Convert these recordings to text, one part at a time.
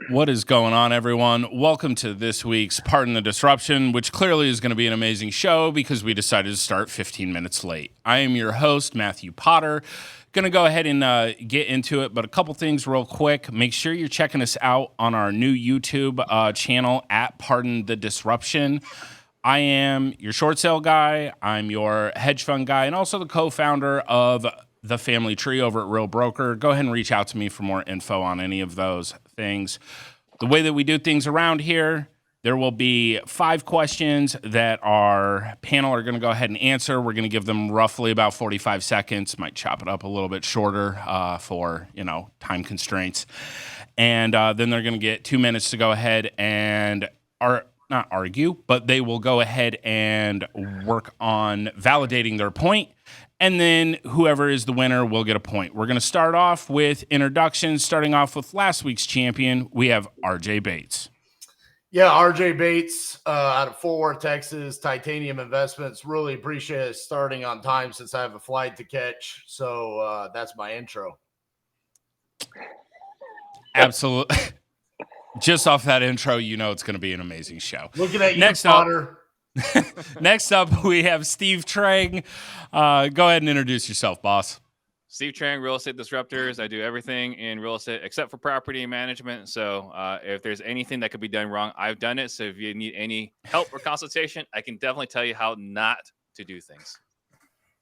What is going on, everyone? Welcome to this week's Pardon the Disruption, which clearly is going to be an amazing show because we decided to start 15 minutes late. I am your host, Matthew Potter. Going to go ahead and get into it, but a couple things real quick. Make sure you're checking us out on our new YouTube channel at Pardon the Disruption. I am your short sale guy. I'm your hedge fund guy and also the co-founder of the family tree over at Real Broker. Go ahead and reach out to me for more info on any of those things. The way that we do things around here, there will be 5 questions that our panel are going to go ahead and answer. We're going to give them roughly about 45 seconds. Might chop it up a little bit shorter for, time constraints. And then they're going to get 2 minutes to go ahead and not argue, but they will go ahead and work on validating their point. And then whoever is the winner will get a point. We're going to start off with introductions, starting off with last week's champion. We have RJ Bates. Yeah, RJ Bates out of Fort Worth, Texas, Titanium Investments. Really appreciate it starting on time since I have a flight to catch. So that's my intro. Absolutely. Just off that intro, it's going to be an amazing show. Looking at you, Potter. Next up, we have Steve Trang. Go ahead and introduce yourself, boss. Steve Trang, Real Estate Disruptors. I do everything in real estate except for property management. So if there's anything that could be done wrong, I've done it. So if you need any help or consultation, I can definitely tell you how not to do things.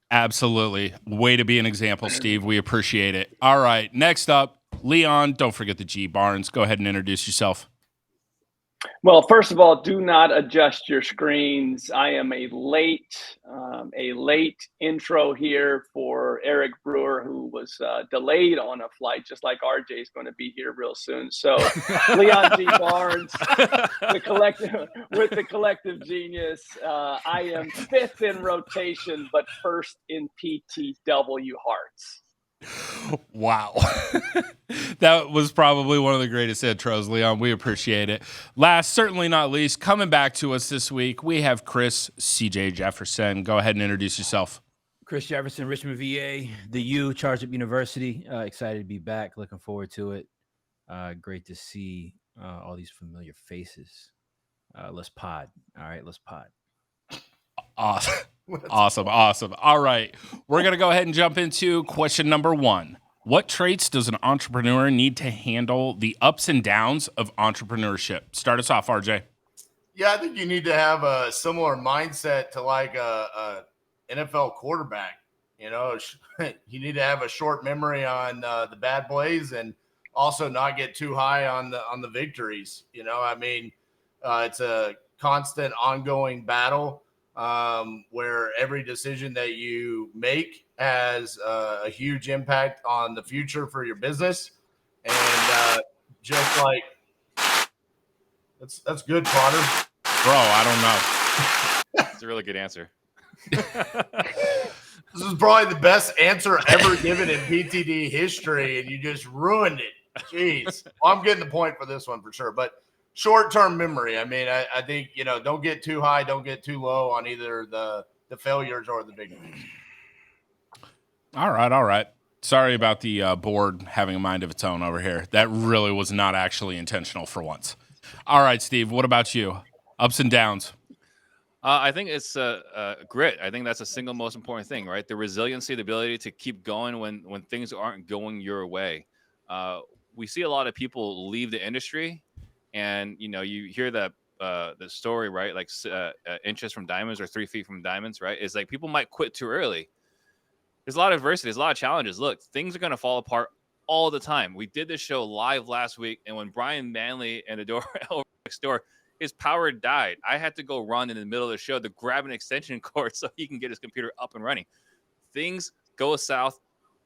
Absolutely. Way to be an example, Steve. We appreciate it. All right. Next up, Leon. Don't forget the G Barnes. Go ahead and introduce yourself. Well, first of all, do not adjust your screens. I am a late intro here for Eric Brewer, who was delayed on a flight, just like RJ is going to be here real soon. So, Leon G. Barnes, with the collective genius. I am 5th in rotation, but 1st in PTW hearts. Wow. That was probably one of the greatest intros, Leon. We appreciate it. Last, certainly not least, coming back to us this week, we have Chris C.J. Jefferson. Go ahead and introduce yourself. Chris Jefferson, Richmond, VA, the U, Charge Up University. Excited to be back. Looking forward to it. Great to see all these familiar faces. Let's pod. All right, let's pod. Awesome. All right. We're going to go ahead and jump into question number 1. What traits does an entrepreneur need to handle the ups and downs of entrepreneurship? Start us off, RJ. Yeah, I think you need to have a similar mindset to like a NFL quarterback. You need to have a short memory on the bad plays and also not get too high on the victories. It's a constant ongoing battle. Where every decision that you make has a huge impact on the future for your business. And just like, that's good, Potter. Bro, I don't know. That's a really good answer. This is probably the best answer ever given in PTD history, and you just ruined it. Jeez. Well, I'm getting the point for this one for sure. But short-term memory. I think, don't get too high, don't get too low on either the failures or the victories. All right. Sorry about the board having a mind of its own over here. That really was not actually intentional for once. All right, Steve, what about you? Ups and downs. I think it's grit. I think that's the single most important thing, right? The resiliency, the ability to keep going when things aren't going your way. We see a lot of people leave the industry. And, you hear that the story, right? Like inches from diamonds or 3 feet from diamonds, right? It's like people might quit too early. There's a lot of adversity. There's a lot of challenges. Look, things are going to fall apart all the time. We did this show live last week. And when Brian Manley and the door over next door, his power died. I had to go run in the middle of the show to grab an extension cord so he can get his computer up and running. Things go south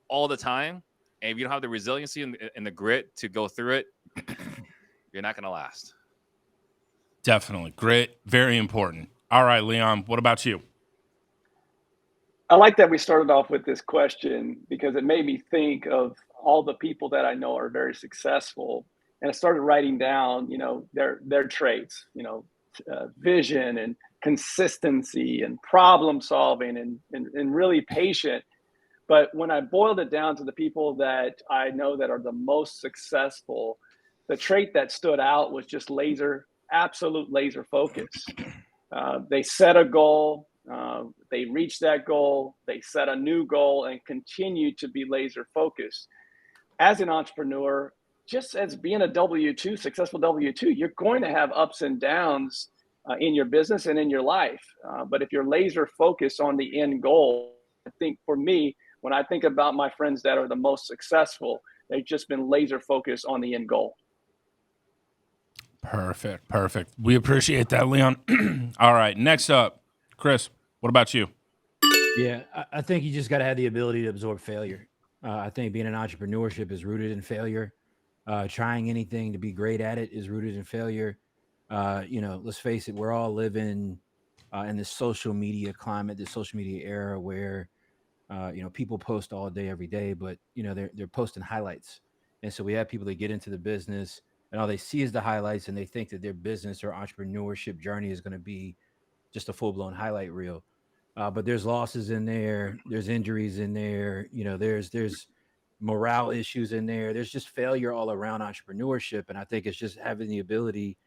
all the time. And if you don't have the resiliency and the grit to go through it, you're not going to last. Definitely. Grit, very important. All right, Leon, what about you? I like that we started off with this question because it made me think of all the people that I know are very successful. And I started writing down, their traits, vision and consistency and problem solving and really patient. But when I boiled it down to the people that I know that are the most successful, the trait that stood out was just absolute laser focus. They set a goal, they reached that goal, they set a new goal, and continue to be laser focused. As an entrepreneur, just as being a W-2, successful W-2, you're going to have ups and downs in your business and in your life. But if you're laser focused on the end goal, I think for me, when I think about my friends that are the most successful, they've just been laser focused on the end goal. Perfect. Perfect. We appreciate that, Leon. All right. Next up, Chris, what about you? Yeah, I think you just got to have the ability to absorb failure. I think being in entrepreneurship is rooted in failure. Trying anything to be great at it is rooted in failure. Let's face it, we're all living in this social media climate, this social media era where, people post all day, every day, but, they're posting highlights. And so we have people that get into the business and all they see is the highlights and they think that their business or entrepreneurship journey is going to be just a full blown highlight reel. But there's losses in there. There's injuries in there. There's morale issues in there. There's just failure all around entrepreneurship. And I think it's just having the ability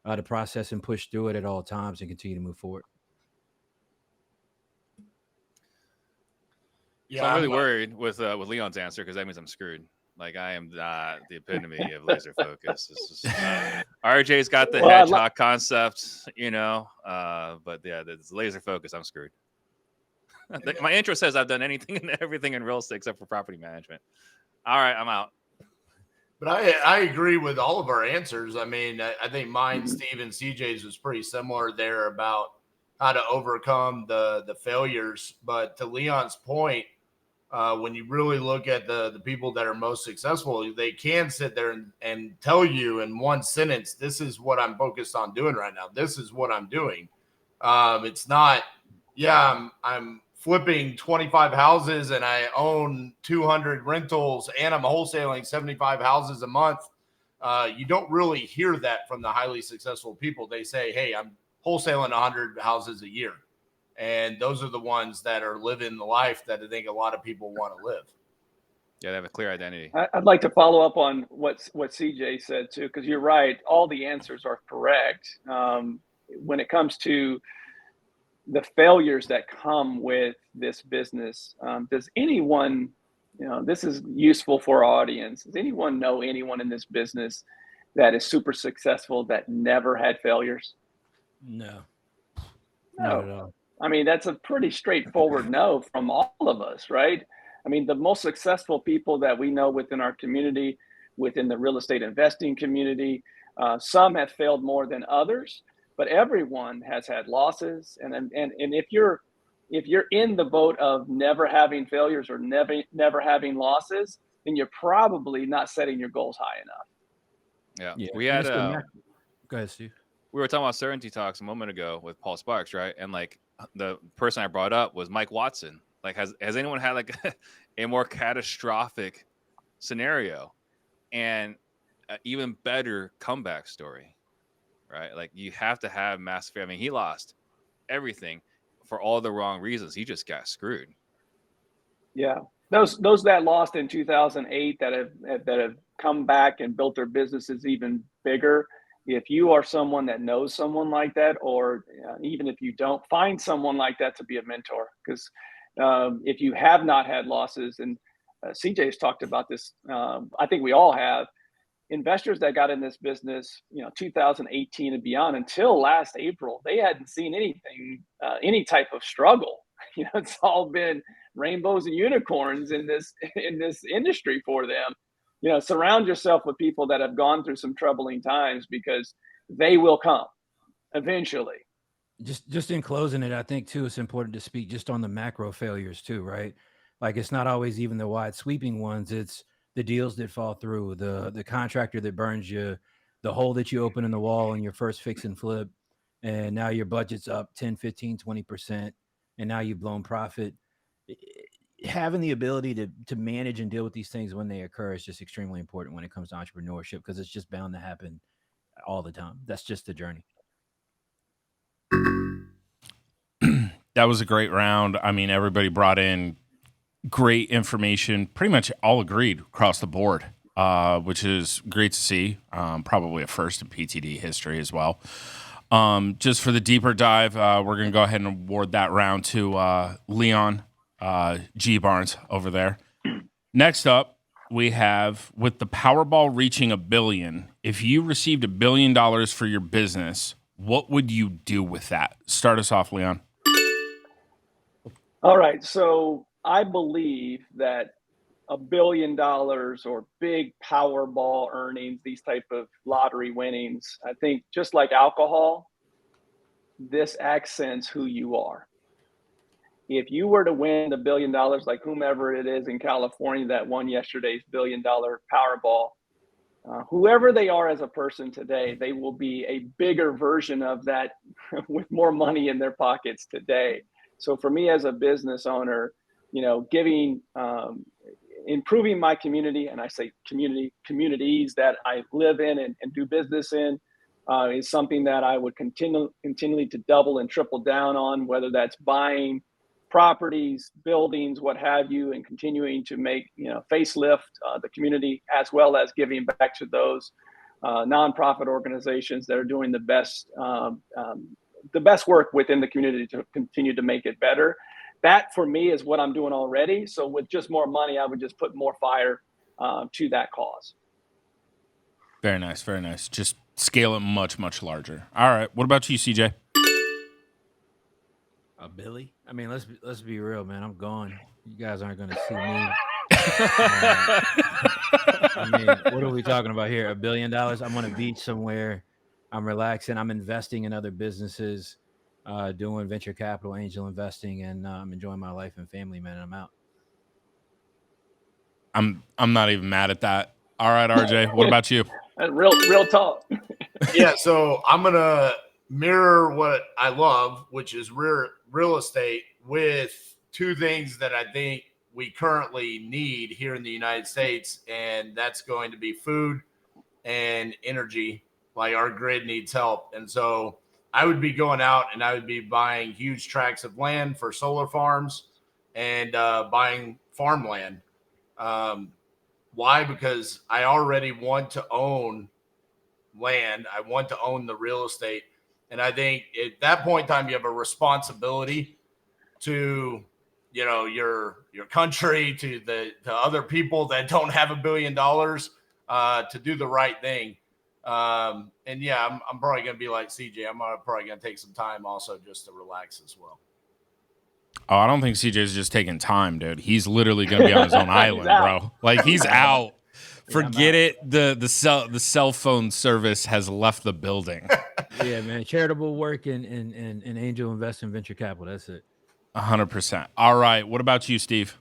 to process and push through it at all times and continue to move forward. Yeah, so I'm really worried with Leon's answer because that means I'm screwed. Like I am not the epitome of laser focus. RJ's got the hedgehog concept, but yeah, it's laser focus. I'm screwed. My intro says I've done anything and everything in real estate except for property management. All right, I'm out. But I agree with all of our answers. I mean, I think mine, Steve, and CJ's was pretty similar there about how to overcome the failures. But to Leon's point, when you really look at the people that are most successful, they can sit there and tell you in one sentence, this is what I'm focused on doing right now. This is what I'm doing. It's not, I'm flipping 25 houses and I own 200 rentals and I'm wholesaling 75 houses a month. You don't really hear that from the highly successful people. They say, hey, I'm wholesaling 100 houses a year. And those are the ones that are living the life that I think a lot of people want to live. Yeah, they have a clear identity. I'd like to follow up on what CJ said too, because you're right. All the answers are correct. When it comes to the failures that come with this business, does anyone, this is useful for our audience. Does anyone know anyone in this business that is super successful that never had failures? No. Not at all. I mean, that's a pretty straightforward no from all of us, right? I mean, the most successful people that we know within our community, within the real estate investing community, some have failed more than others, but everyone has had losses. And if you're in the boat of never having failures or never having losses, then you're probably not setting your goals high enough. Yeah. We had go ahead, Steve. We were talking about certainty talks a moment ago with Paul Sparks, right? And like the person I brought up was Mike Watson. Like, has anyone had like a more catastrophic scenario and an even better comeback story, right? Like you have to have massive fear. I mean, he lost everything for all the wrong reasons. He just got screwed. Yeah. Those that lost in 2008 that have come back and built their businesses even bigger. If you are someone that knows someone like that, or even if you don't, find someone like that to be a mentor. Because if you have not had losses, and CJ's talked about this, I think we all have, investors that got in this business, 2018 and beyond, until last April, they hadn't seen anything, any type of struggle. It's all been rainbows and unicorns in this industry for them. Surround yourself with people that have gone through some troubling times, because they will come eventually. Just in closing it, I think too, it's important to speak just on the macro failures too, right? Like it's not always even the wide sweeping ones. It's the deals that fall through, the contractor that burns you, the hole that you open in the wall in your first fix and flip. And now your budget's up 10, 15, 20%. And now you've blown profit. Having the ability to manage and deal with these things when they occur is just extremely important when it comes to entrepreneurship, because it's just bound to happen all the time. That's just the journey. That was a great round. I mean, everybody brought in great information. Pretty much all agreed across the board. which is great to see. Probably a first in PTD history as well. Just for the deeper dive, we're going to go ahead and award that round to Leon G. Barnes over there. Next up, we have, with the Powerball reaching $1 billion, if you received $1 billion for your business, what would you do with that? Start us off, Leon. All right. So I believe that $1 billion or big Powerball earnings, these type of lottery winnings, I think just like alcohol, this accents who you are. If you were to win $1 billion, like whomever it is in California that won yesterday's $1 billion Powerball, whoever they are as a person today, they will be a bigger version of that with more money in their pockets today. So for me as a business owner, giving, improving my community, and I say communities that I live in and do business in, is something that I would continually to double and triple down on, whether that's buying properties, buildings, what have you, and continuing to make, facelift the community, as well as giving back to those nonprofit organizations that are doing the best work within the community to continue to make it better. That for me is what I'm doing already. So with just more money, I would just put more fire to that cause. Very nice, very nice. Just scale it much, much larger. All right. What about you, CJ? Billy? I mean, let's be real, man. I'm gone. You guys aren't going to see me. I mean, what are we talking about here? $1 billion? I'm on a beach somewhere. I'm relaxing. I'm investing in other businesses, doing venture capital, angel investing, and I'm enjoying my life and family, man. I'm out. I'm not even mad at that. All right, RJ, what about you? Real talk. Yeah, so I'm gonna mirror what I love, which is real estate, with two things that I think we currently need here in the United States, and that's going to be food and energy. Like, our grid needs help. And so I would be going out and I would be buying huge tracts of land for solar farms and buying farmland. Why? Because I already want to own land. I want to own the real estate. And I think at that point in time, you have a responsibility to, your country, to other people that don't have $1 billion, to do the right thing. And yeah, I'm probably going to be like CJ. I'm probably going to take some time also just to relax as well. Oh, I don't think CJ's just taking time, dude. He's literally going to be on his own island, bro. Like, he's out. Forget it. The cell phone service has left the building. Yeah, man. Charitable work and angel investing, venture capital. That's it. 100%. All right. What about you, Steve?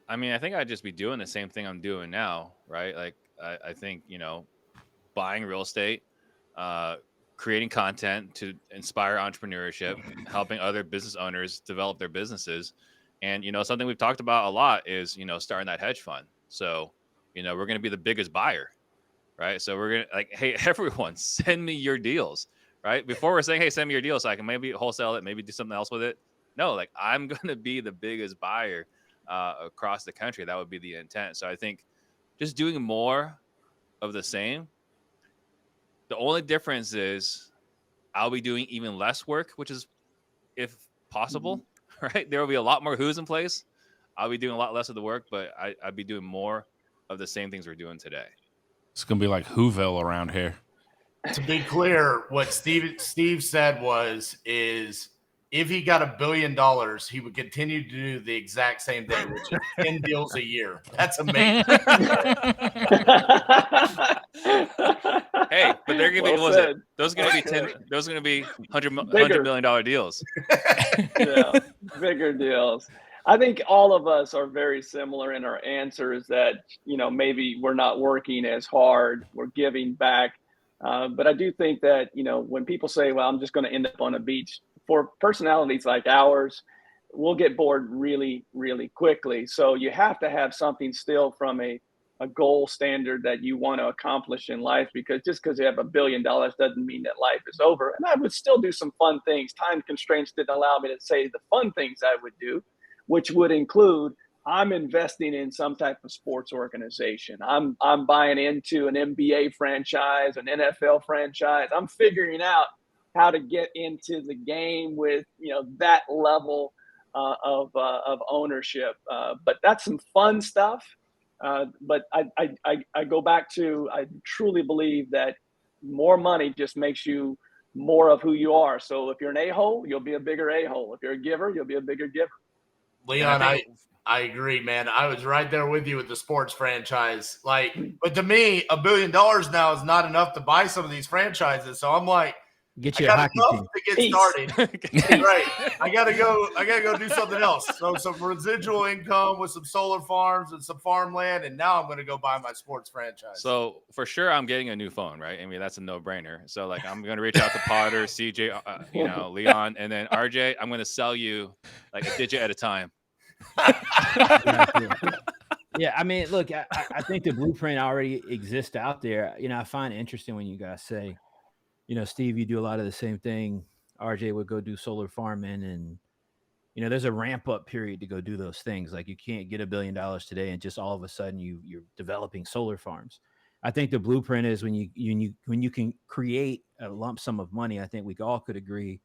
I mean, I think I'd just be doing the same thing I'm doing now, right? Like, I think, buying real estate, creating content to inspire entrepreneurship, helping other business owners develop their businesses. And, something we've talked about a lot is, starting that hedge fund. So, we're going to be the biggest buyer, right? So we're going to hey, everyone, send me your deals, right? Before we're saying, hey, send me your deals so I can maybe wholesale it, maybe do something else with it. No, I'm going to be the biggest buyer across the country. That would be the intent. So I think just doing more of the same. The only difference is I'll be doing even less work, which is, if possible, right? There will be a lot more who's in place. I'll be doing a lot less of the work, but I'd be doing more of the same things we're doing today. It's going to be like Whoville around here. To be clear, what Steve said is if he got $1 billion, he would continue to do the exact same thing, which is 10 deals a year. That's amazing. Hey, but they're gonna be those are gonna be 10. Those are gonna be $100 million deals. Yeah, bigger deals. I think all of us are very similar in our answers that, maybe we're not working as hard, we're giving back. But I do think that, when people say, well, I'm just going to end up on a beach, for personalities like ours, we'll get bored really, really quickly. So you have to have something still from a goal standard that you want to accomplish in life, because just because you have $1 billion doesn't mean that life is over. And I would still do some fun things. Time constraints didn't allow me to say the fun things I would do, which would include, I'm investing in some type of sports organization. I'm buying into an NBA franchise, an NFL franchise. I'm figuring out how to get into the game with, you know, that level of ownership. But that's some fun stuff. But I go back to, I truly believe that more money just makes you more of who you are. So if you're an a-hole, you'll be a bigger a-hole. If you're a giver, you'll be a bigger giver. Leon, I agree, man. I was right there with you with the sports franchise. Like, but to me, $1 billion now is not enough to buy some of these franchises. So I'm like, Get I your got hockey enough team. to get started. Right. I gotta go do something else. So some residual income with some solar farms and some farmland, and now I'm gonna go buy my sports franchise. So for sure, I'm getting a new phone, right? I mean, that's a no-brainer. So like, I'm gonna reach out to Potter, CJ, you know, Leon, and then RJ. I'm gonna sell you like a digit at a time. Yeah, I mean, look, I think the blueprint already exists out there. You know, I find it interesting when you guys say, you know, Steve, you do a lot of the same thing. RJ would go do solar farming, and you know, there's a ramp up period to go do those things. Like you can't get $1 billion today and just all of a sudden you're developing solar farms. I think the blueprint is when you can create a lump sum of money. I think we all could agree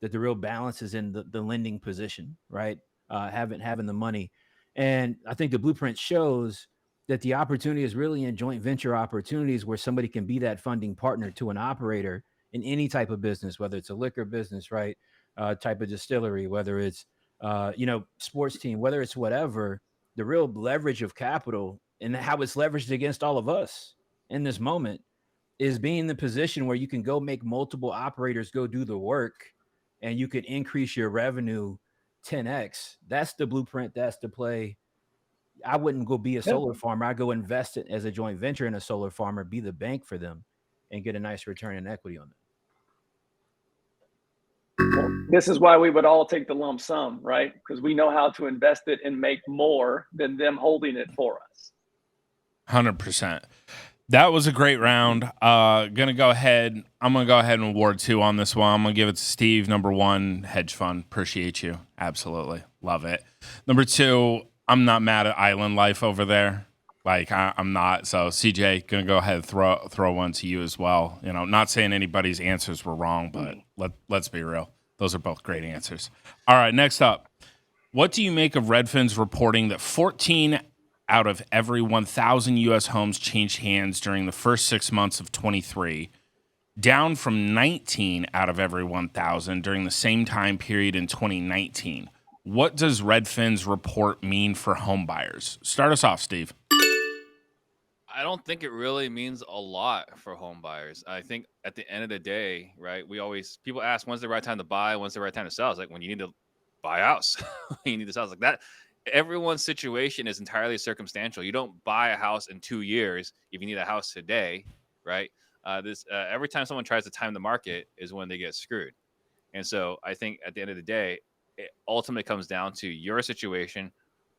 that the real balance is in the lending position, right? Having the money, and I think the blueprint shows that the opportunity is really in joint venture opportunities where somebody can be that funding partner to an operator in any type of business, whether it's a liquor business, right? Type of distillery, whether it's you know, sports team, whether it's whatever. The real leverage of capital and how it's leveraged against all of us in this moment is being in the position where you can go make multiple operators go do the work, and you could increase your revenue 10x. That's the blueprint. That's the play. I wouldn't go be a solar farmer. I go invest it as a joint venture in a solar farmer, be the bank for them, and get a nice return in equity on it. Well, this is why we would all take the lump sum, right? Because we know how to invest it and make more than them holding it for us. 100%. That was a great round. I'm gonna go ahead and award 2 on this one. I'm gonna give it to Steve. Number 1, hedge fund. Appreciate you. Absolutely love it. Number 2, I'm not mad at island life over there. Like I'm not. So CJ, gonna go ahead and throw one to you as well. You know, not saying anybody's answers were wrong, but let's be real. Those are both great answers. All right, next up. What do you make of Redfin's reporting that 14 out of every 1,000 U.S. homes changed hands during the first 6 months of 23, down from 19 out of every 1,000 during the same time period in 2019? What does Redfin's report mean for home buyers? Start us off, Steve. I don't think it really means a lot for home buyers. I think at the end of the day, right, people ask, when's the right time to buy? When's the right time to sell? It's like when you need to buy a house, you need to sell. It's like that. Everyone's situation is entirely circumstantial. You don't buy a house in 2 years if you need a house today, right? Every time someone tries to time the market is when they get screwed. And so I think at the end of the day, it ultimately comes down to your situation,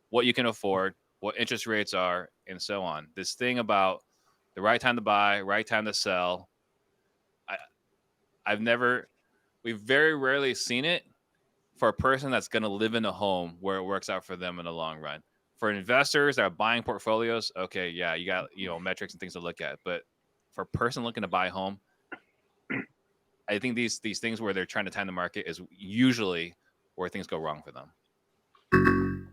what you can afford, what interest rates are, and so on. This thing about the right time to buy, right time to sell, we've very rarely seen it for a person that's going to live in a home where it works out for them in the long run. For investors that are buying portfolios, okay, yeah, you got, you know, metrics and things to look at. But for a person looking to buy a home, I think these things where they're trying to time the market is usually where things go wrong for them.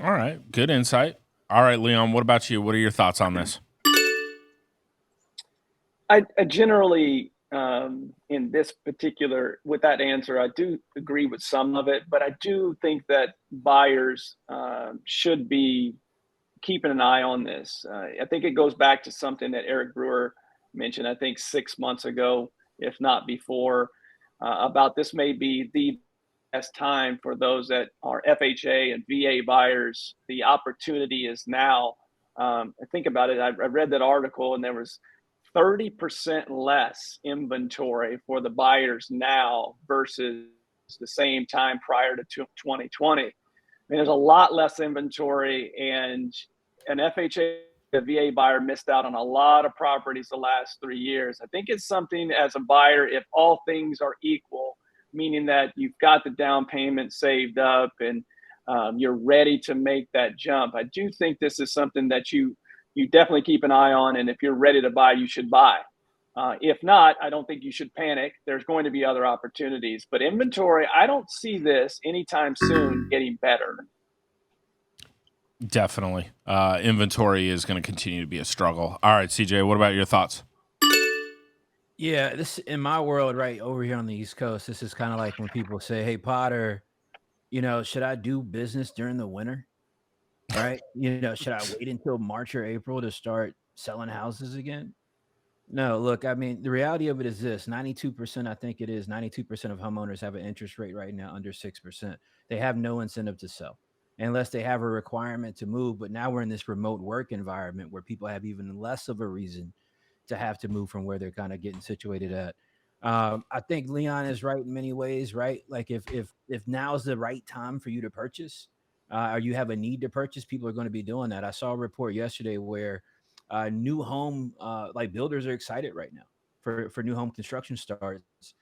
All right, good insight. All right, Leon, what about you? What are your thoughts on this? I generally, in this particular, with that answer, I do agree with some of it, but I do think that buyers should be keeping an eye on this. I think it goes back to something that Eric Brewer mentioned, I think 6 months ago, if not before, about this may be the best time for those that are FHA and VA buyers. The opportunity is now. I think about it. I read that article, and there was 30% less inventory for the buyers now versus the same time prior to 2020. I mean, there's a lot less inventory, and an FHA, a VA buyer missed out on a lot of properties the last 3 years. I think it's something as a buyer, if all things are equal, meaning that you've got the down payment saved up and you're ready to make that jump. I do think this is something that you definitely keep an eye on, and if you're ready to buy, you should buy. If not, I don't think you should panic. There's going to be other opportunities, but inventory, I don't see this anytime soon getting better. Definitely. Inventory is going to continue to be a struggle. All right, CJ, what about your thoughts? Yeah, this in my world, right over here on the East Coast, this is kind of like when people say, "Hey, Potter, should I do business during the winter?" Right? Should I wait until March or April to start selling houses again? No, look, I mean, the reality of it is this: 92%, I think it is 92% of homeowners have an interest rate right now under 6%. They have no incentive to sell unless they have a requirement to move. But now we're in this remote work environment where people have even less of a reason to have to move from where they're kind of getting situated at. I think Leon is right in many ways, right? Like if now is the right time for you to purchase, or you have a need to purchase, people are going to be doing that. I saw a report yesterday where new home like builders are excited right now for new home construction starts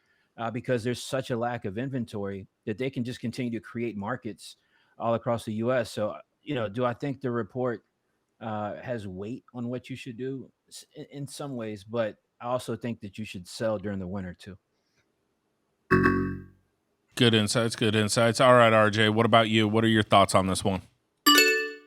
because there's such a lack of inventory that they can just continue to create markets all across the U.S. So do I think the report has weight on what you should do in some ways, but I also think that you should sell during the winter too. Good insights. Good insights. All right, RJ, what about you? What are your thoughts on this one?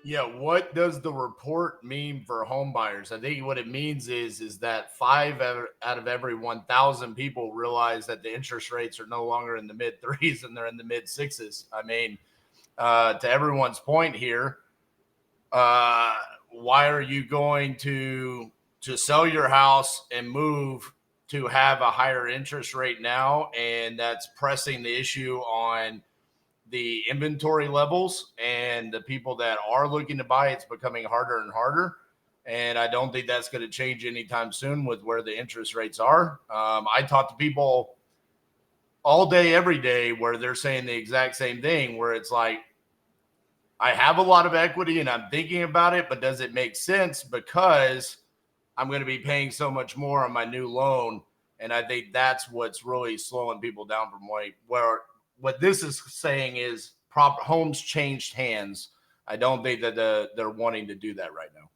Yeah, what does the report mean for home buyers? I think what it means is that 5 out of every 1,000 people realize that the interest rates are no longer in the mid threes and they're in the mid sixes. I mean, to everyone's point here, why are you going to sell your house and move to have a higher interest rate now? And that's pressing the issue on the inventory levels, and the people that are looking to buy, it's becoming harder and harder. And I don't think that's going to change anytime soon with where the interest rates are. I talk to people all day, every day, where they're saying the exact same thing, where it's like, I have a lot of equity and I'm thinking about it, but does it make sense? Because I'm going to be paying so much more on my new loan. And I think that's what's really slowing people down from where what this is saying is proper homes changed hands. I don't think that they're wanting to do that right now.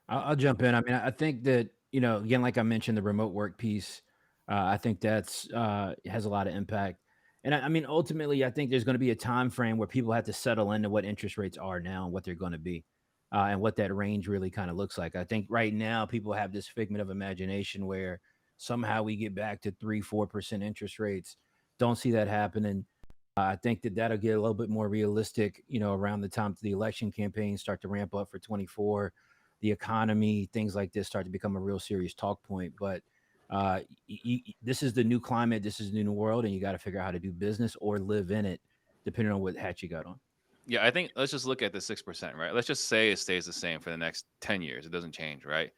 I'll jump in. I mean, I think that, again, like I mentioned, the remote work piece, I think that's has a lot of impact. And I mean, ultimately, I think there's going to be a time frame where people have to settle into what interest rates are now and what they're going to be, and what that range really kind of looks like. I think right now people have this figment of imagination where somehow we get back to 3-4% interest rates. Don't see that happening. I think that that'll get a little bit more realistic, around the time the election campaigns start to ramp up for 24, the economy, things like this start to become a real serious talk point. But this is the new climate. This is the new world, and you got to figure out how to do business or live in it, depending on what hat you got on. Yeah, I think let's just look at the 6%, right? Let's just say it stays the same for the next 10 years. It doesn't change, right?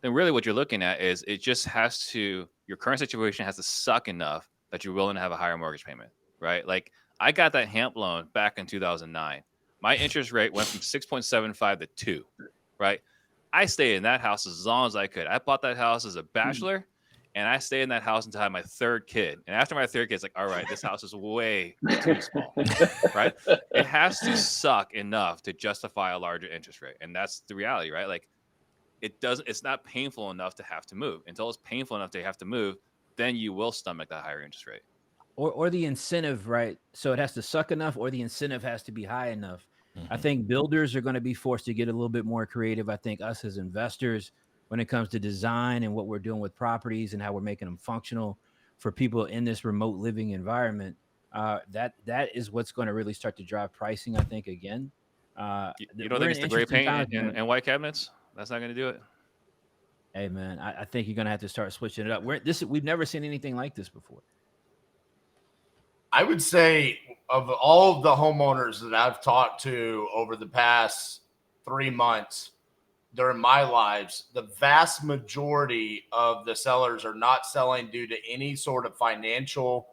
Then really what you're looking at is it just has to, your current situation has to suck enough that you're willing to have a higher mortgage payment, right? Like I got that HAMP loan back in 2009. My interest rate went from 6.75 to 2, right? I stayed in that house as long as I could. I bought that house as a bachelor, and I stayed in that house until I had my third kid. And after my third kid, it's like, all right, this house is way too small, right? It has to suck enough to justify a larger interest rate. And that's the reality, right? Like it's not painful enough to have to move. Until it's painful enough to have to move, then you will stomach that higher interest rate. Or the incentive, right? So it has to suck enough, or the incentive has to be high enough. I think builders are going to be forced to get a little bit more creative. I think us as investors, when it comes to design and what we're doing with properties and how we're making them functional for people in this remote living environment, that is what's going to really start to drive pricing, I think, again. You don't think it's the gray paint and white cabinets? That's not going to do it? Hey, man, I think you're going to have to start switching it up. We've never seen anything like this before. I would say of all of the homeowners that I've talked to over the past 3 months during my lives, the vast majority of the sellers are not selling due to any sort of financial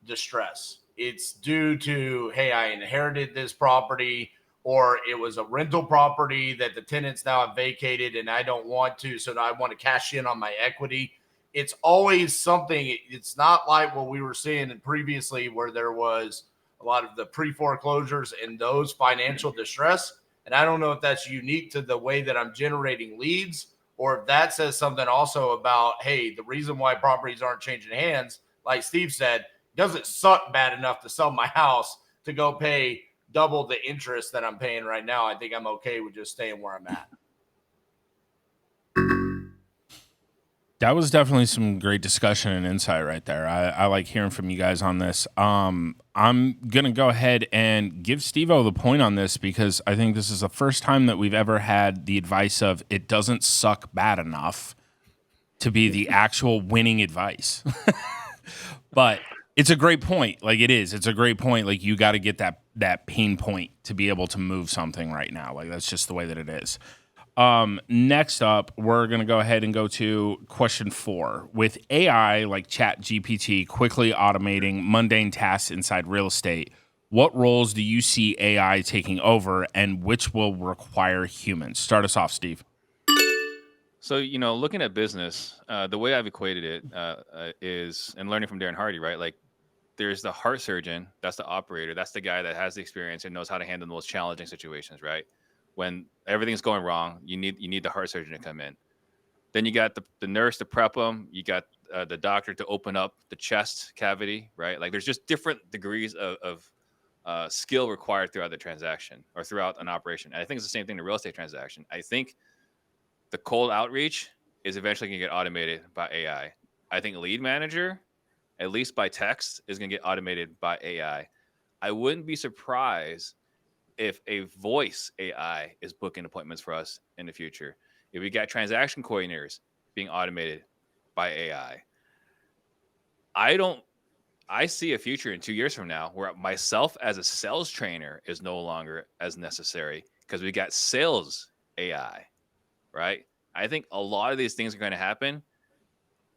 distress. It's due to, hey, I inherited this property, or it was a rental property that the tenants now have vacated and I don't want to, so I want to cash in on my equity it's always something. It's not like what we were seeing previously where there was a lot of the pre-foreclosures and those financial distress. And I don't know if that's unique to the way that I'm generating leads, or if that says something also about, hey, the reason why properties aren't changing hands, like Steve said, doesn't suck bad enough to sell my house to go pay double the interest that I'm paying right now. I think I'm okay with just staying where I'm at. That was definitely some great discussion and insight right there. I like hearing from you guys on this. I'm gonna go ahead and give Steve-O the point on this because I think this is the first time that we've ever had the advice of it doesn't suck bad enough to be the actual winning advice. But it's a great point. Like it is. It's a great point. Like you got to get that pain point to be able to move something right now. Like that's just the way that it is. Next up, we're going to go ahead and go to question 4. With AI like ChatGPT quickly automating mundane tasks inside real estate, what roles do you see AI taking over and which will require humans? Start us off, Steve. So, looking at business, the way I've equated it is, and learning from Darren Hardy, right? Like there's the heart surgeon, that's the operator, that's the guy that has the experience and knows how to handle the most challenging situations, right? When everything's going wrong, you need the heart surgeon to come in. Then you got the nurse to prep them. You got the doctor to open up the chest cavity, right? Like there's just different degrees of skill required throughout the transaction or throughout an operation. And I think it's the same thing in a real estate transaction. I think the cold outreach is eventually going to get automated by AI. I think lead manager, at least by text, is going to get automated by AI. I wouldn't be surprised if a voice AI is booking appointments for us in the future. If we got transaction coordinators being automated by AI, I see a future in 2 years from now where myself as a sales trainer is no longer as necessary because we got sales AI, right? I think a lot of these things are going to happen.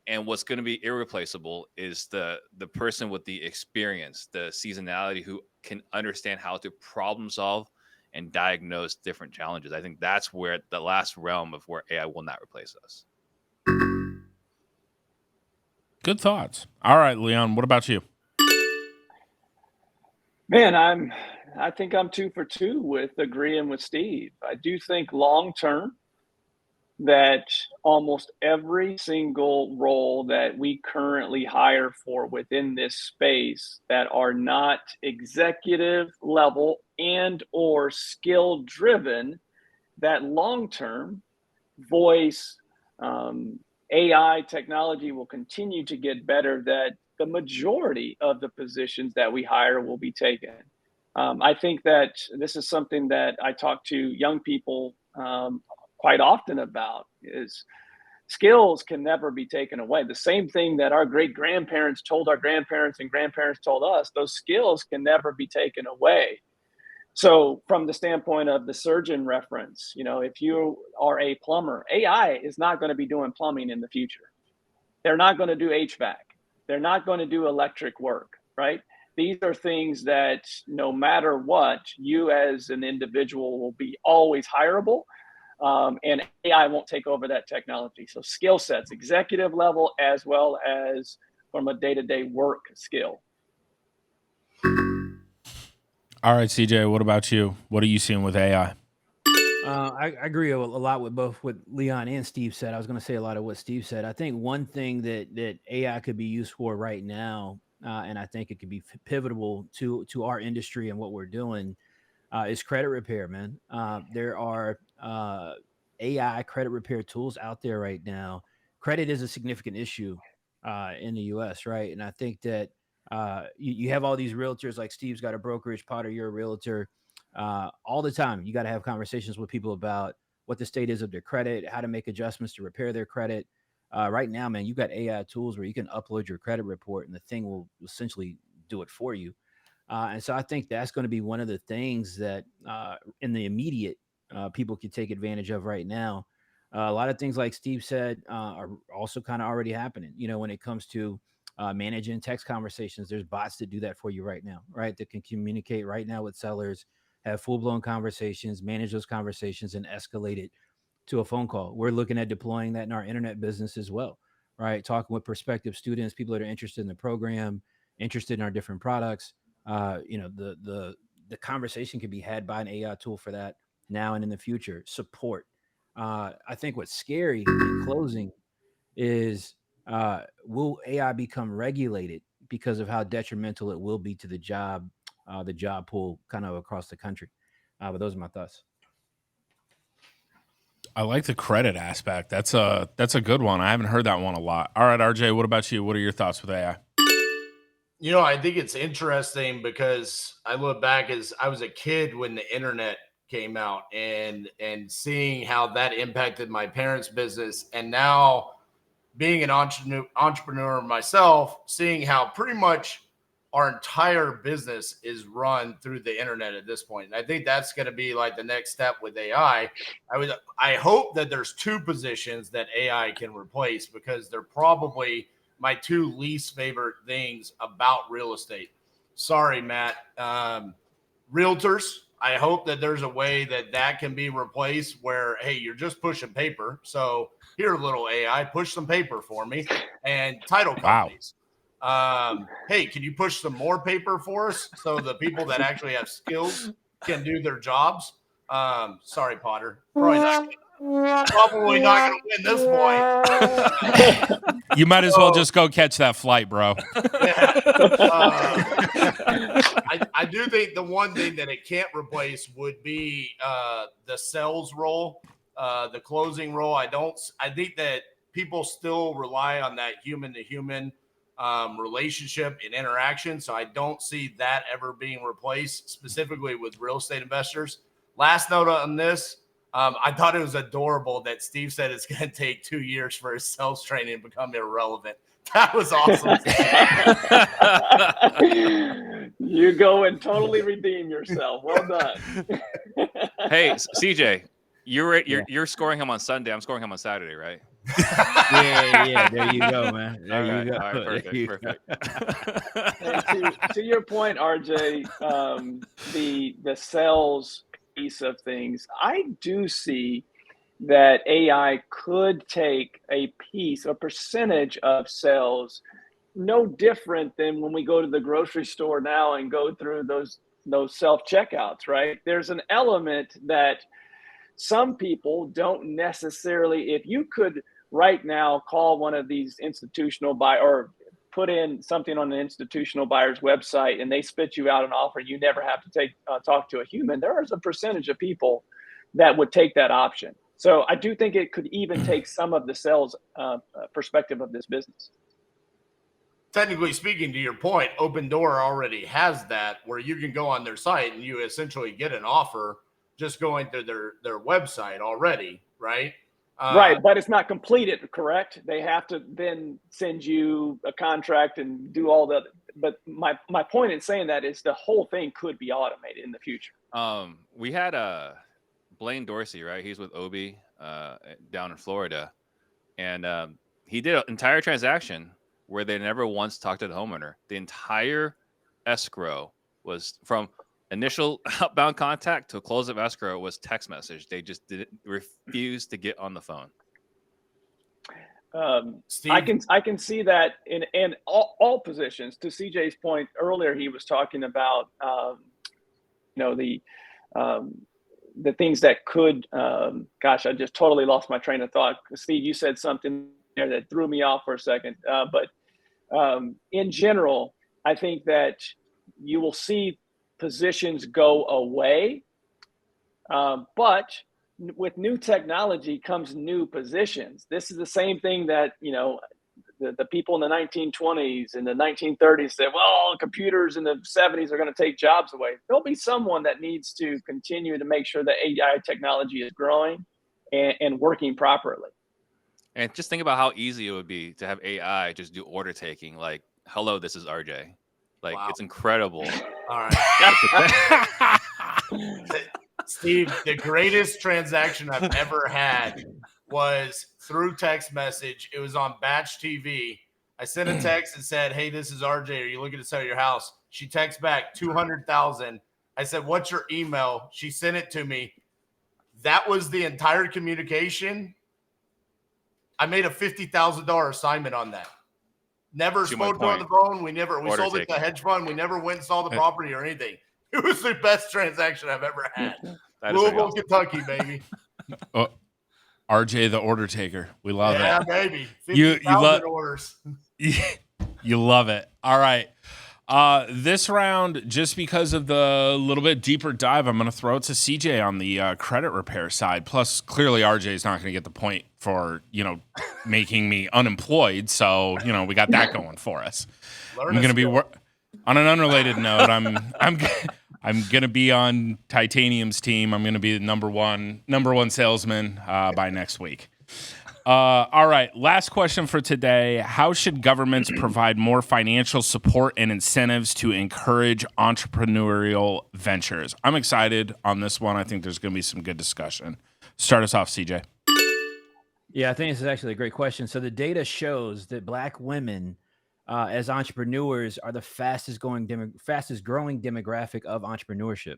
And what's going to be irreplaceable is the person with the experience, the seasonality, who can understand how to problem solve and diagnose different challenges. I think that's where the last realm of where AI will not replace us. Good thoughts. All right, Leon, what about you? Man, I think I'm 2 for 2 with agreeing with Steve. I do think long term that almost every single role that we currently hire for within this space that are not executive level and or skill driven, that long term voice, AI technology will continue to get better, that the majority of the positions that we hire will be taken. I think that this is something that I talk to young people quite often about is skills can never be taken away. The same thing that our great grandparents told our grandparents and grandparents told us, those skills can never be taken away. So from the standpoint of the surgeon reference, if you are a plumber, AI is not going to be doing plumbing in the future. They're not going to do HVAC. They're not going to do electric work, right? These are things that no matter what, you as an individual will be always hireable. And AI won't take over that technology. So skill sets, executive level, as well as from a day-to-day work skill. All right, CJ, what about you? What are you seeing with AI? I agree a lot with both what Leon and Steve said. I was going to say a lot of what Steve said. I think one thing that AI could be used for right now, and I think it could be pivotal to our industry and what we're doing, is credit repair, man. There are AI credit repair tools out there right now. Credit is a significant issue in the U.S., right? And I think that you have all these realtors, like Steve's got a brokerage, Potter, you're a realtor. All the time, you got to have conversations with people about what the state is of their credit, how to make adjustments to repair their credit. Right now, man, you've got AI tools where you can upload your credit report and the thing will essentially do it for you. And so I think that's going to be one of the things that in the immediate people can take advantage of right now. A lot of things, like Steve said, are also kind of already happening. When it comes to managing text conversations, there's bots that do that for you right now, right? That can communicate right now with sellers, have full blown conversations, manage those conversations, and escalate it to a phone call. We're looking at deploying that in our internet business as well, right? Talking with prospective students, people that are interested in the program, interested in our different products. The conversation can be had by an AI tool for that now and in the future. Support. I think what's scary in closing is will AI become regulated because of how detrimental it will be to the job pool kind of across the country. But those are my thoughts. I like the credit aspect. That's a good one. I haven't heard that one a lot. All right, RJ, what about you? What are your thoughts with AI? I think it's interesting because I look back as I was a kid when the internet came out and seeing how that impacted my parents' business. And now being an entrepreneur myself, seeing how pretty much our entire business is run through the internet at this point. And I think that's going to be like the next step with AI. I hope that there's two positions that AI can replace, because they're probably my two least favorite things about real estate. Sorry, Matt. Realtors. I hope that there's a way that can be replaced where, hey, you're just pushing paper. So here, little AI, push some paper for me. And title companies. Hey, can you push some more paper for us so the people that actually have skills can do their jobs? Sorry, Potter. Probably not going to win this point. You might as well just go catch that flight, bro. Yeah. I do think the one thing that it can't replace would be the sales role, the closing role. I think that people still rely on that human to human relationship and interaction. So I don't see that ever being replaced, specifically with real estate investors. Last note on this. I thought it was adorable that Steve said it's going to take 2 years for his sales training to become irrelevant. That was awesome. You go and totally redeem yourself. Well done. Hey, CJ, you're scoring him on Sunday. I'm scoring him on Saturday, right? Yeah. There you go, man. There you go. All right, perfect. And to your point, RJ, the sales piece of things, I do see that AI could take a percentage of sales, no different than when we go to the grocery store now and go through those self-checkouts, right? There's an element that some people don't necessarily, if you could right now call one of these institutional or put in something on an institutional buyer's website and they spit you out an offer, you never have to talk to a human. There is a percentage of people that would take that option. So I do think it could even take some of the sales perspective of this business. Technically speaking, to your point, Open Door already has that, where you can go on their site and you essentially get an offer just going through their website already, right? Right, but it's not completed, correct? They have to then send you a contract and do all that. But my point in saying that is the whole thing could be automated in the future. We had Blaine Dorsey, right? He's with Obi down in Florida. And he did an entire transaction where they never once talked to the homeowner. The entire escrow was from initial outbound contact to close of escrow was text message. They just refused to get on the phone. Steve? I can see that in all positions. To CJ's point earlier, he was talking about the things that could. Gosh, I just totally lost my train of thought. Steve, you said something there that threw me off for a second. But in general, I think that you will see positions go away, but with new technology comes new positions. This is the same thing that the people in the 1920s and the 1930s said, well, computers in the 70s are going to take jobs away. There'll be someone that needs to continue to make sure that AI technology is growing and working properly. And just think about how easy it would be to have AI just do order taking. Like, hello, this is RJ. Like, wow. It's incredible. All right. Steve, the greatest transaction I've ever had was through text message. It was on Batch TV. I sent a text and said, hey, this is RJ. Are you looking to sell your house? She texts back 200,000. I said, what's your email? She sent it to me. That was the entire communication. I made a $50,000 assignment on that. Never To my spoke to her on the point. phone. We Order sold it to a taken. hedge fund. We never went and saw the property or anything. It was the best transaction I've ever had. That is pretty Louisville, awesome. Kentucky, baby. RJ, the order taker. We love Yeah, it. baby. You 50,000 orders. You love it. All right. This round, just because of the little bit deeper dive, I'm going to throw it to CJ on the credit repair side. Plus, clearly, RJ is not going to get the point for, making me unemployed. So, we got that going for us. I'm going to be on an unrelated note. I'm going to be on Titanium's team. I'm going to be the number one salesman by next week. All right. Last question for today. How should governments provide more financial support and incentives to encourage entrepreneurial ventures? I'm excited on this one. I think there's going to be some good discussion. Start us off, CJ. Yeah, I think this is actually a great question. So the data shows that Black women as entrepreneurs are the fastest growing demographic of entrepreneurship.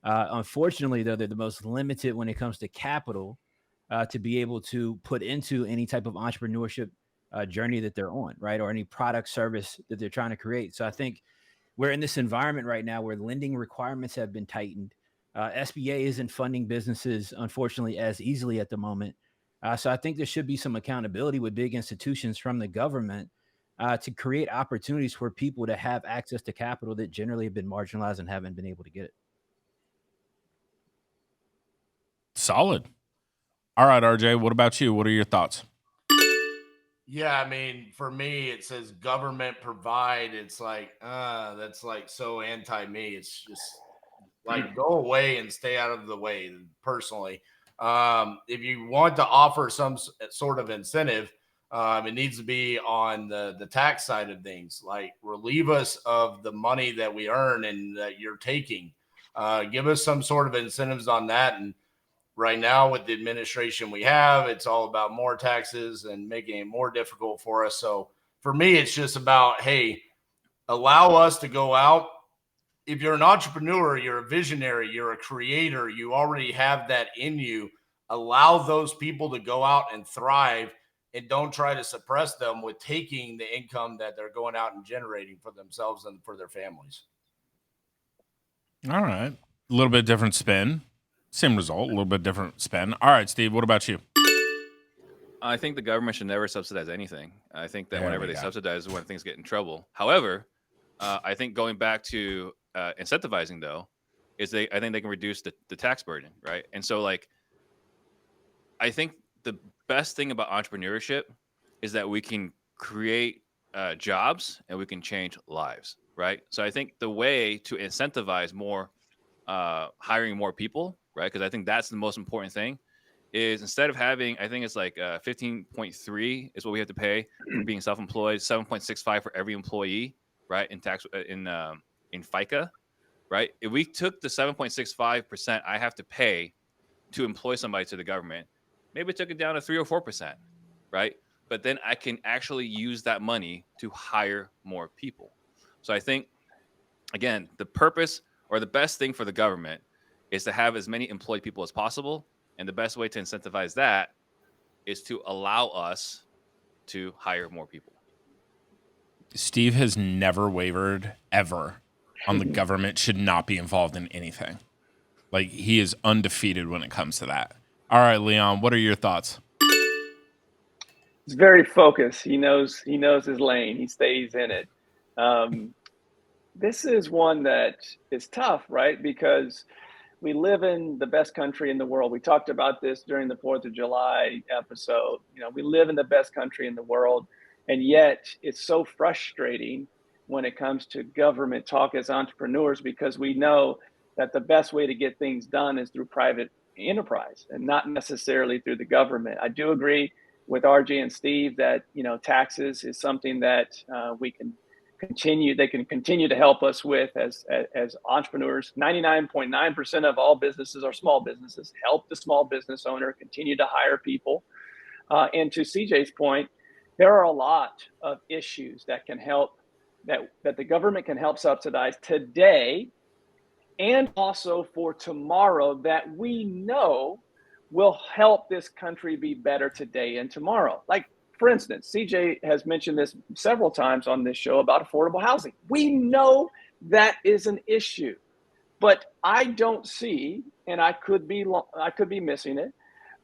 Unfortunately, though, they're the most limited when it comes to capital to be able to put into any type of entrepreneurship journey that they're on, right? Or any product service that they're trying to create. So I think we're in this environment right now where lending requirements have been tightened. SBA isn't funding businesses, unfortunately, as easily at the moment. So I think there should be some accountability with big institutions from the government to create opportunities for people to have access to capital that generally have been marginalized and haven't been able to get it. Solid. All right, RJ, what about you? What are your thoughts? Yeah, I mean, for me, it says government provide. It's like, that's like so anti-me. It's just like go away and stay out of the way, personally. If you want to offer some sort of incentive, it needs to be on the tax side of things. Like relieve us of the money that we earn and that you're taking. Give us some sort of incentives on that. And right now with the administration we have, it's all about more taxes and making it more difficult for us. So for me, it's just about, hey, allow us to go out. If you're an entrepreneur, you're a visionary, you're a creator, you already have that in you. Allow those people to go out and thrive and don't try to suppress them with taking the income that they're going out and generating for themselves and for their families. All right. A little bit different spin. Same result, a little bit different spin. All right, Steve, what about you? I think the government should never subsidize anything. I think that There whenever we they go. subsidize is when things get in trouble. However, I think going back to incentivizing, though, I think they can reduce the tax burden, right? And so, like, I think the best thing about entrepreneurship is that we can create jobs and we can change lives, right? So I think the way to incentivize more hiring more people, right? Because I think that's the most important thing. Is instead of having, I think it's like 15.3 is what we have to pay for being self-employed, 7.65 for every employee, right? In tax in FICA, right? If we took the 7.65% I have to pay to employ somebody to the government, maybe took it down to 3 or 4%, right? But then I can actually use that money to hire more people. So I think, again, the purpose or the best thing for the government is to have as many employed people as possible. And the best way to incentivize that is to allow us to hire more people. Steve has never wavered ever on the government should not be involved in anything. Like, he is undefeated when it comes to that. All right, Leon, what are your thoughts? He's very focused. He knows his lane. He stays in it. This is one that is tough, right? Because we live in the best country in the world. We talked about this during the 4th of July episode. We live in the best country in the world. And yet it's so frustrating when it comes to government talk as entrepreneurs, because we know that the best way to get things done is through private enterprise and not necessarily through the government. I do agree with RJ and Steve that, taxes is something that they can continue to help us with as entrepreneurs. 99.9% of all businesses are small businesses. Help the small business owner continue to hire people. And to CJ's point, there are a lot of issues that can help, that the government can help subsidize today and also for tomorrow, that we know will help this country be better today and tomorrow. Like, for instance, CJ has mentioned this several times on this show about affordable housing. We know that is an issue, but I don't see, and I could be missing it,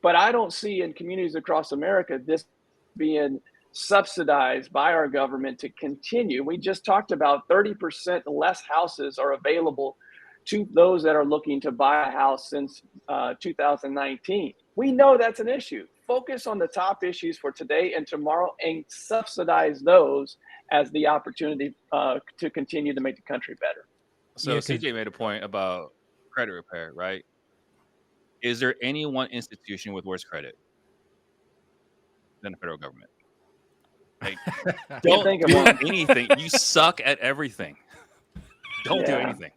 but I don't see in communities across America this being subsidized by our government to continue. We just talked about 30% less houses are available to those that are looking to buy a house since 2019. We know that's an issue. Focus on the top issues for today and tomorrow and subsidize those as the opportunity to continue to make the country better. So CJ made a point about credit repair, right? Is there any one institution with worse credit than the federal government? Like, don't think of do one. anything. You suck at everything. Don't do anything.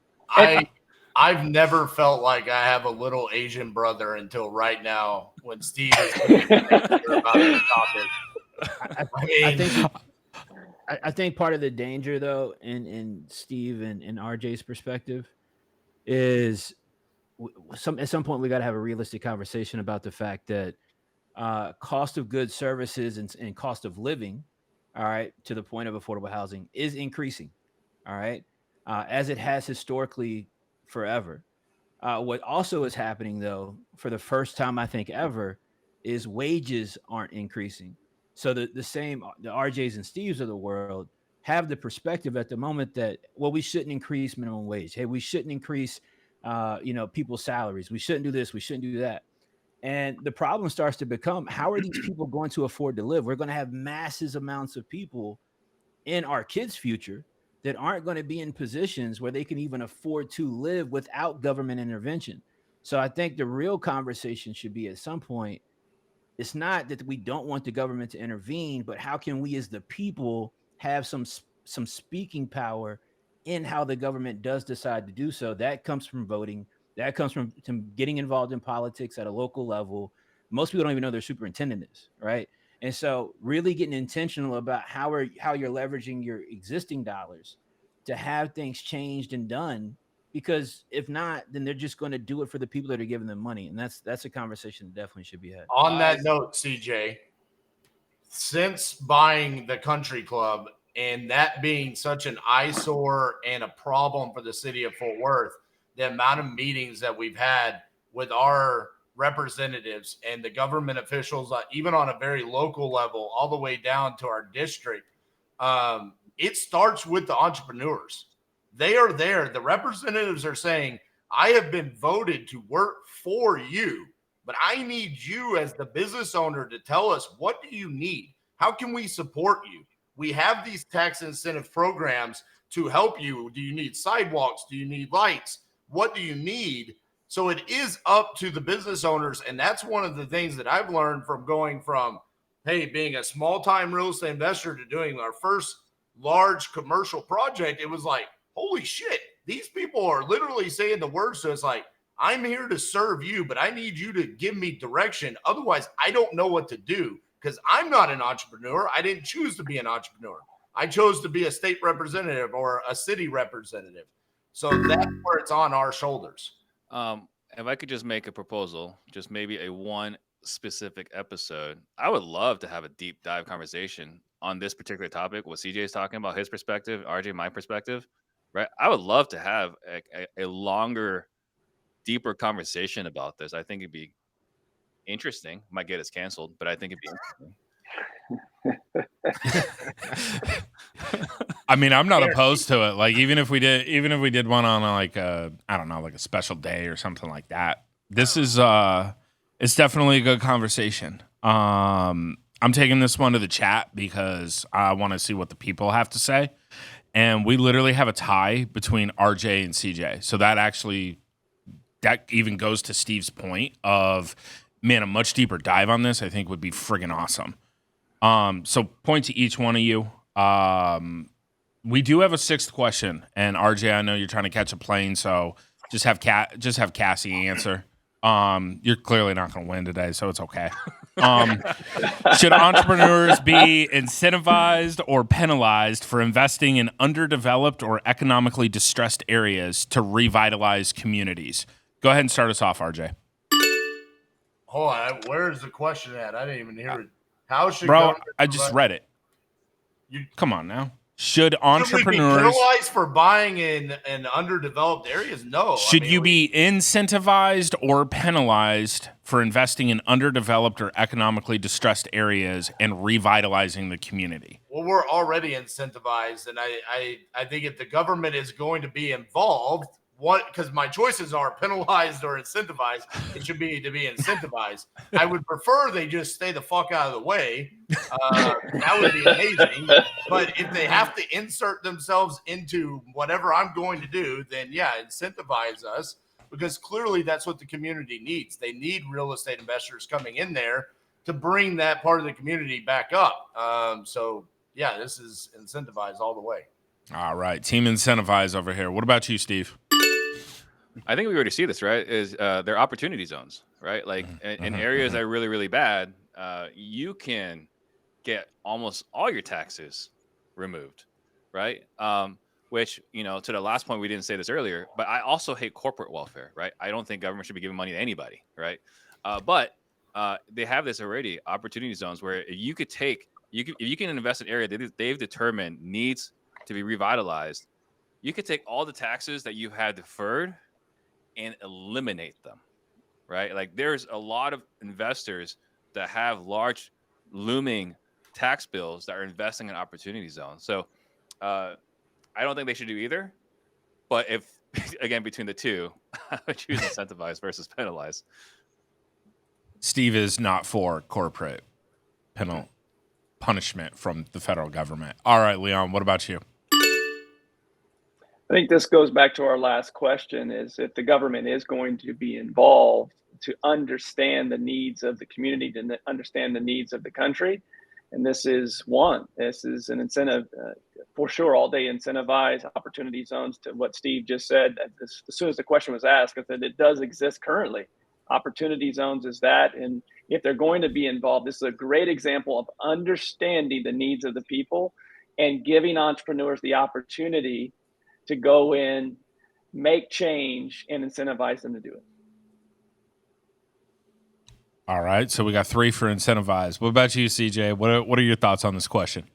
I've never felt like I have a little Asian brother until right now when Steve is about this topic. I think part of the danger, though, in Steve and RJ's perspective, is at some point we got to have a realistic conversation about the fact that cost of goods, services, and cost of living, all right, to the point of affordable housing, is increasing, all right, as it has historically forever. What also is happening, though, for the first time I think ever, is wages aren't increasing. So the RJs and Steves of the world have the perspective at the moment that, well, we shouldn't increase minimum wage. Hey, we shouldn't increase, people's salaries. We shouldn't do this. We shouldn't do that. And the problem starts to become, how are these people going to afford to live? We're going to have massive amounts of people in our kids' future that aren't going to be in positions where they can even afford to live without government intervention. So I think the real conversation should be, at some point, it's not that we don't want the government to intervene, but how can we as the people have some speaking power in how the government does decide to do so? That comes from voting. That comes from getting involved in politics at a local level. Most people don't even know their superintendent is, right? And so really getting intentional about how you're leveraging your existing dollars to have things changed and done, because if not, then they're just going to do it for the people that are giving them money. And that's a conversation that definitely should be had. On that note, CJ, since buying the country club and that being such an eyesore and a problem for the city of Fort Worth, the amount of meetings that we've had with our representatives and the government officials, even on a very local level, all the way down to our district, it starts with the entrepreneurs. They are there. The representatives are saying, I have been voted to work for you, but I need you as the business owner to tell us, what do you need? How can we support you? We have these tax incentive programs to help you. Do you need sidewalks? Do you need lights? What do you need? So it is up to the business owners. And that's one of the things that I've learned from going from, hey, being a small-time real estate investor to doing our first large commercial project. It was like, holy shit, these people are literally saying the words to us like, I'm here to serve you, but I need you to give me direction. Otherwise, I don't know what to do, because I'm not an entrepreneur. I didn't choose to be an entrepreneur. I chose to be a state representative or a city representative. So that's where it's on our shoulders. If I could just make a proposal, just maybe a one specific episode, I would love to have a deep dive conversation on this particular topic, what CJ is talking about, his perspective, RJ, my perspective, right? I would love to have a longer, deeper conversation about this. I think it'd be interesting. Might get us canceled, but I think it'd be interesting. I mean, I'm not opposed to it. Like, even if we did one on like a special day or something like that. This is it's definitely a good conversation. I'm taking this one to the chat because I want to see what the people have to say. And we literally have a tie between RJ and CJ. So that even goes to Steve's point of, man, a much deeper dive on this I think would be friggin' awesome. So point to each one of you. We do have a sixth question, and RJ, I know you're trying to catch a plane, so just have Cassie answer. You're clearly not going to win today, so it's okay. Should entrepreneurs be incentivized or penalized for investing in underdeveloped or economically distressed areas to revitalize communities? Go ahead and start us off, RJ. Hold on, where's the question at? I didn't even hear it. How should Bro, government I just provide- read it. Come on now. Should Should we be entrepreneurs penalized for buying in underdeveloped areas? No. should you be incentivized or penalized for investing in underdeveloped or economically distressed areas and revitalizing the community? Well, we're already incentivized, and I think if the government is going to be involved, because my choices are penalized or incentivized, it should be to be incentivized. I would prefer they just stay the fuck out of the way. That would be amazing. But if they have to insert themselves into whatever I'm going to do, then yeah, incentivize us, because clearly that's what the community needs. They need real estate investors coming in there to bring that part of the community back up. So yeah, this is incentivized all the way. All right. Team incentivize over here. What about you, Steve? I think we already see this, right? Is they're opportunity zones, right? Like in areas that are really, really bad, you can get almost all your taxes removed, right? Which, to the last point, we didn't say this earlier, but I also hate corporate welfare, right? I don't think government should be giving money to anybody, right? But they have this already, opportunity zones, where if you can invest in an area that they've determined needs to be revitalized, you could take all the taxes that you had deferred and eliminate them, right? Like there's a lot of investors that have large looming tax bills that are investing in opportunity zones. So I don't think they should do either. But if, again, between the two, I would choose incentivize versus penalize. Steve is not for corporate punishment from the federal government. All right, Leon, what about you? I think this goes back to our last question, is if the government is going to be involved to understand the needs of the community, to understand the needs of the country. And this is an incentive for sure, all day incentivize opportunity zones, to what Steve just said. As soon as the question was asked, I said it does exist currently. Opportunity zones is that. And if they're going to be involved, this is a great example of understanding the needs of the people and giving entrepreneurs the opportunity to go in, make change, and incentivize them to do it. All right, so we got 3 for incentivize. What about you, CJ? What are your thoughts on this question?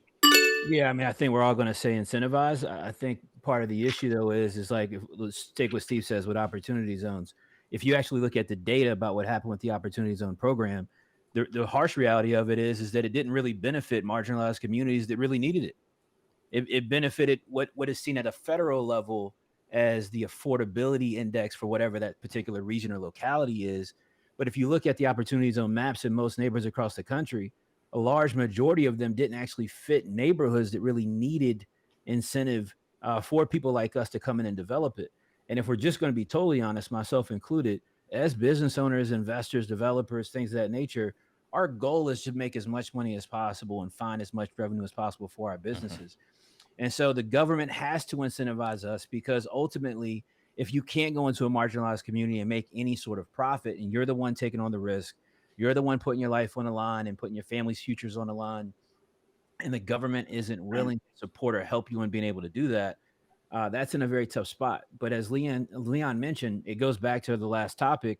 Yeah, I mean, I think we're all going to say incentivize. I think part of the issue, though, is like, let's take what Steve says with opportunity zones. If you actually look at the data about what happened with the opportunity zone program, the harsh reality of it is that it didn't really benefit marginalized communities that really needed it. It benefited what is seen at a federal level as the affordability index for whatever that particular region or locality is. But if you look at the opportunity zone maps in most neighborhoods across the country, a large majority of them didn't actually fit neighborhoods that really needed incentive for people like us to come in and develop it. And if we're just going to be totally honest, myself included, as business owners, investors, developers, things of that nature, our goal is to make as much money as possible and find as much revenue as possible for our businesses. And so the government has to incentivize us, because ultimately, if you can't go into a marginalized community and make any sort of profit, and you're the one taking on the risk, you're the one putting your life on the line and putting your family's futures on the line, and the government isn't willing to support or help you in being able to do that, that's in a very tough spot. But as Leon mentioned, it goes back to the last topic,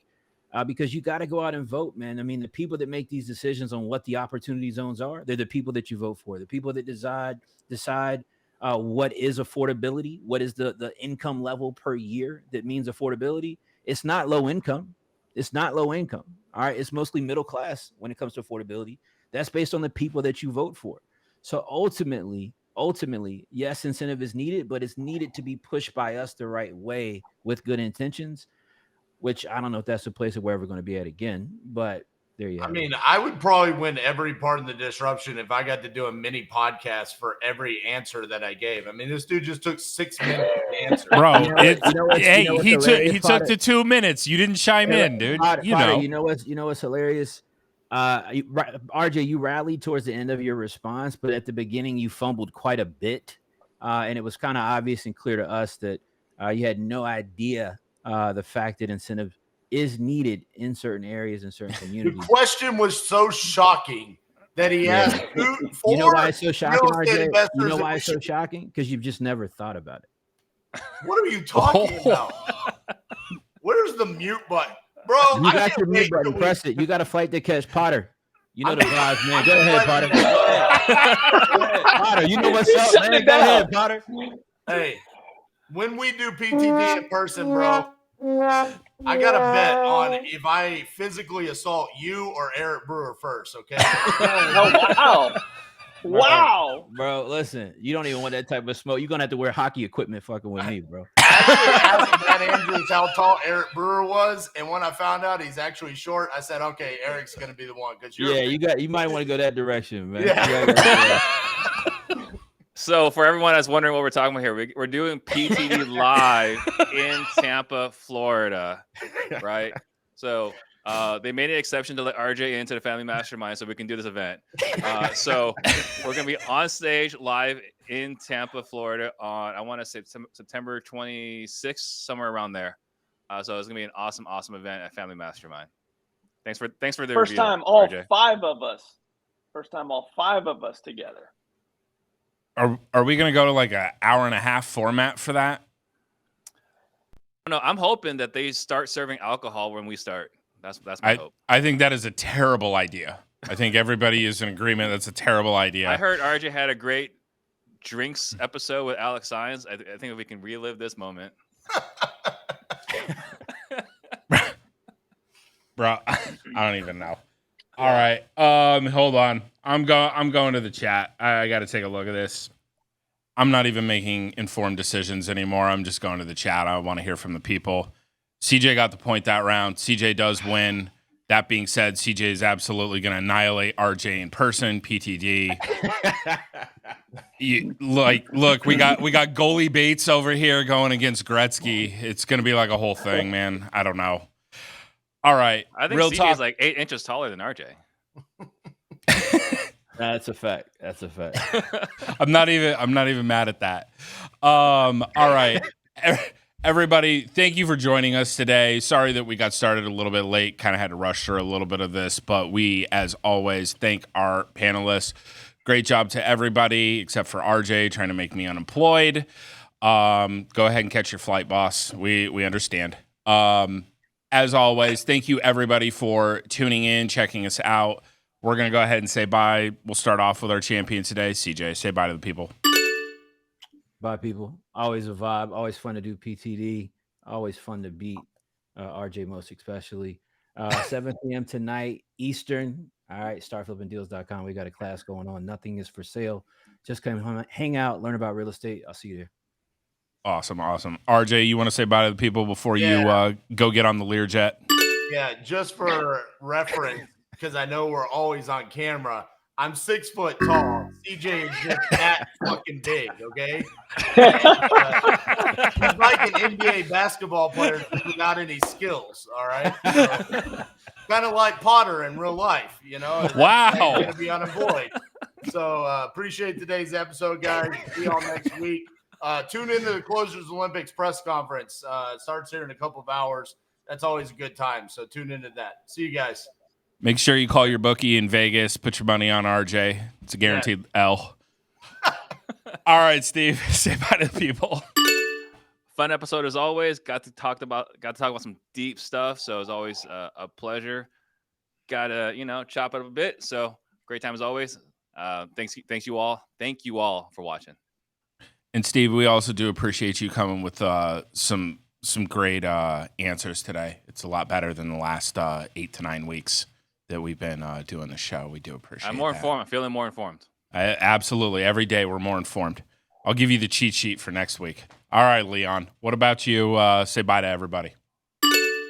because you got to go out and vote, man. I mean, the people that make these decisions on what the opportunity zones are, they're the people that you vote for. The people that decide what is affordability, what is the income level per year that means affordability. It's not low income. It's not low income. All right. It's mostly middle class when it comes to affordability. That's based on the people that you vote for. So ultimately, yes, incentive is needed, but it's needed to be pushed by us the right way with good intentions, which I don't know if that's the place that we're ever going to be at again, but there you have it. I mean, I would probably win every part of the disruption if I got to do a mini podcast for every answer that I gave. I mean, this dude just took 6 minutes to answer. Bro, he took the 2 minutes. You didn't chime in, dude. You know what's hilarious? RJ, you rallied towards the end of your response, but at the beginning you fumbled quite a bit. And it was kind of obvious and clear to us that you had no idea the fact that incentive is needed in certain areas and certain communities. The question was so shocking that he asked four. You know why it's so shocking, RJ? You know why it's so shocking? Because you've just never thought about it. What are you talking about? Where's the mute button? Bro, You I got can't your wait mute button. till we- Press it. You got a flight to catch, Potter. You know the vibes, man. Go ahead, Potter. Go ahead. Potter, you know what's He's up, shutting man. it Go down. ahead, Potter. Hey, when we do PTD in person, bro, I got to bet on if I physically assault you or Eric Brewer first, okay? Oh, wow. Wow. Bro, listen, you don't even want that type of smoke. You're gonna have to wear hockey equipment fucking with me, bro. Actually, asked Matt Andrews how tall Eric Brewer was, and when I found out he's actually short, I said, "Okay, Eric's gonna be the one." Because You might want to go that direction, man. Yeah. You gotta go that So for everyone that's wondering what we're talking about here, we're doing PTD live in Tampa, Florida, right? So they made an exception to let RJ into the family mastermind so we can do this event. So we're going to be on stage live in Tampa, Florida on, I want to say September 26th, somewhere around there. So it's going to be an awesome, awesome event at Family Mastermind. Thanks for the First reveal, time all RJ. 5 of us. First time all 5 of us together. Are we going to go to like an hour and a half format for that? No, I'm hoping that they start serving alcohol when we start. That's my hope. I think that is a terrible idea. I think everybody is in agreement that's a terrible idea. I heard RJ had a great drinks episode with Alex Sines. I think if we can relive this moment. Bro, I don't even know. All right. Hold on. I'm going to the chat. I got to take a look at this. I'm not even making informed decisions anymore. I'm just going to the chat. I want to hear from the people. CJ got the point that round. CJ does win. That being said, CJ is absolutely going to annihilate RJ in person. PTD. Look, we got goalie Bates over here going against Gretzky. It's going to be like a whole thing, man. I don't know. All right. I think real CJ talk. is like 8 inches taller than RJ. That's a fact. That's a fact. I'm not even mad at that. All right. Everybody, thank you for joining us today. Sorry that we got started a little bit late. Kind of had to rush through a little bit of this, but we, as always, thank our panelists. Great job to everybody except for RJ trying to make me unemployed. Go ahead and catch your flight, boss. We understand. As always, thank you everybody for tuning in, checking us out. We're going to go ahead and say bye. We'll start off with our champion today. CJ, say bye to the people. Bye, people. Always a vibe. Always fun to do PTD. Always fun to beat RJ most especially. 7 p.m. tonight, Eastern. All right, startflippingdeals.com. We got a class going on. Nothing is for sale. Just come hang out, learn about real estate. I'll see you there. Awesome. RJ, you want to say bye to the people before you go get on the Learjet? Yeah, just for reference, because I know we're always on camera. I'm 6 foot tall. CJ is just that fucking big, okay? He's like an NBA basketball player without any skills, all right? Kind of like Potter in real life, you know? Wow. He's going to be unemployed. So appreciate today's episode, guys. See y'all next week. Tune into the Closers Olympics press conference. Starts here in a couple of hours. That's always a good time. So tune into that. See you guys. Make sure you call your bookie in Vegas. Put your money on RJ. It's a guaranteed L. All right, Steve. Say bye to the people. Fun episode as always. Got to talk about some deep stuff. So it's always a pleasure. Got to chop it up a bit. So great time as always. Thank you all. Thank you all for watching. And Steve, we also do appreciate you coming with some great answers today. It's a lot better than the last 8 to 9 weeks that we've been doing the show. We do appreciate I'm more that. informed. I'm feeling more informed. Absolutely. Every day we're more informed. I'll give you the cheat sheet for next week. All right, Leon. What about you? Say bye to everybody.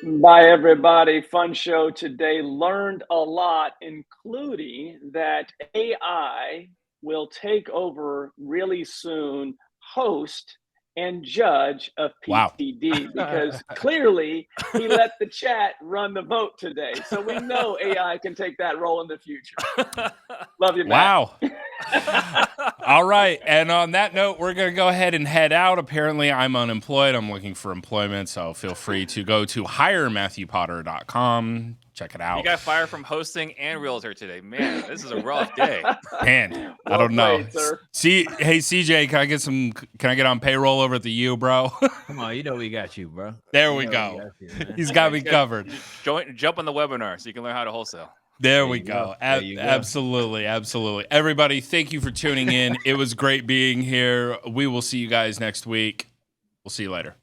Bye, everybody. Fun show today. Learned a lot, including that AI will take over really soon, host and judge of PTD, because clearly he let the chat run the vote today. So we know AI can take that role in the future. Love you, Matt. Wow. All right. And on that note, we're going to go ahead and head out. Apparently, I'm unemployed. I'm looking for employment. So feel free to go to hirematthewpotter.com. Check it out. You got fired from hosting and realtor today. Man, this is a rough day. Man, I Well don't know. played, sir. See, hey, CJ, can I get on payroll over at the U, bro? Come on, you know we got you, bro. There You we know go. got you, man. He's got me covered. Jump on the webinar so you can learn how to wholesale. There There we you go. go. There you go. Absolutely. Absolutely. Everybody, thank you for tuning in. It was great being here. We will see you guys next week. We'll see you later.